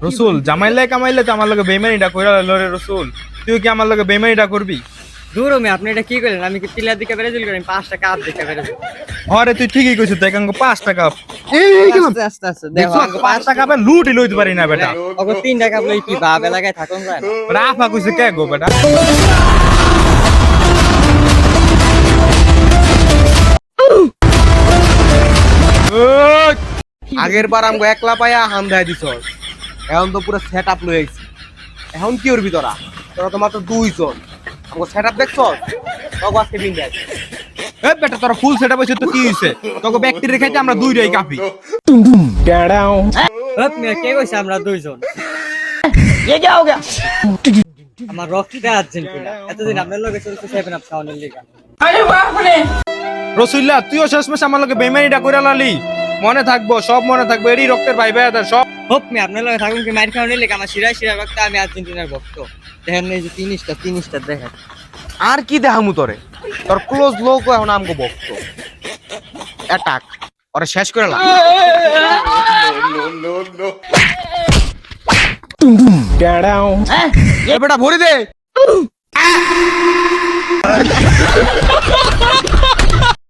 রসুল জামাইলে কামাইলে তো আমার লগে বেইমানিটা কইরা লইলো রে রসুল, তুই কি আমার লগে বেইমানিটা করবি? দূর আমি আপনি এটা কি করলেন? আমি কি তিলার দিকে বেড়ে করেন 5 টাকা আপ দিকে বেড়ে আরে তুই ঠিকই কইছিস, দেখ আঙ্গো 5 টাকা আস্তে আস্তে আস্তে দেখো দেখছো 5 টাকা লুটি লইতে পারি না বেটা। ওগো 3 টাকা লই কি ভাব এলাকায় থাকুন যায় না। রাফা কইছে কে গো বেটা? আগের বার আমগো একলা পায়া হাম দেয় দিছ, এখন তো পুরো সেট আপ লয়ে আইছি। এখন কি করবি তোরা? তোরা তো মাত্র 2 জন, আমগো সেট আপ দেখছ? তগো আজকে বিন দেয়। এ বেটা তোরা ফুল সেটআপ হইছে তো কি হইছে? তোকে ব্যক্তি রেখাইতে আমরা দুইটাই কাপি। আপনি কে কইছে আমরা দুইজন? আমার রক্তটা আর্জেন্টিনা, এতদিন আপনার লগে চলতে 7 আপ খাওয়ানোর লিগা। রসুল্লাহ তুইও শেষমেশ আমার লগে বেইমানিটা কইরা লালি, মনে থাকবো, সব মনে থাকবো, এরই রক্তের ভাই ভাইয়াদের সব। হোপ মি আপনার লগে থাকুন কি মাইর খাওয়ানোর লিগা? আমার শিরায় শিরায় রক্ত, আমি আর্জেন্টিনার ভক্ত। দেখেন এই যে 3 স্টার দেখেন। আর কি দেখামু তোরে? তোর ক্লোজ লোক এখন আমগো বক্ত অ্যাটাক ওরে শেষ করে লা। এ বেটা ভরি দে।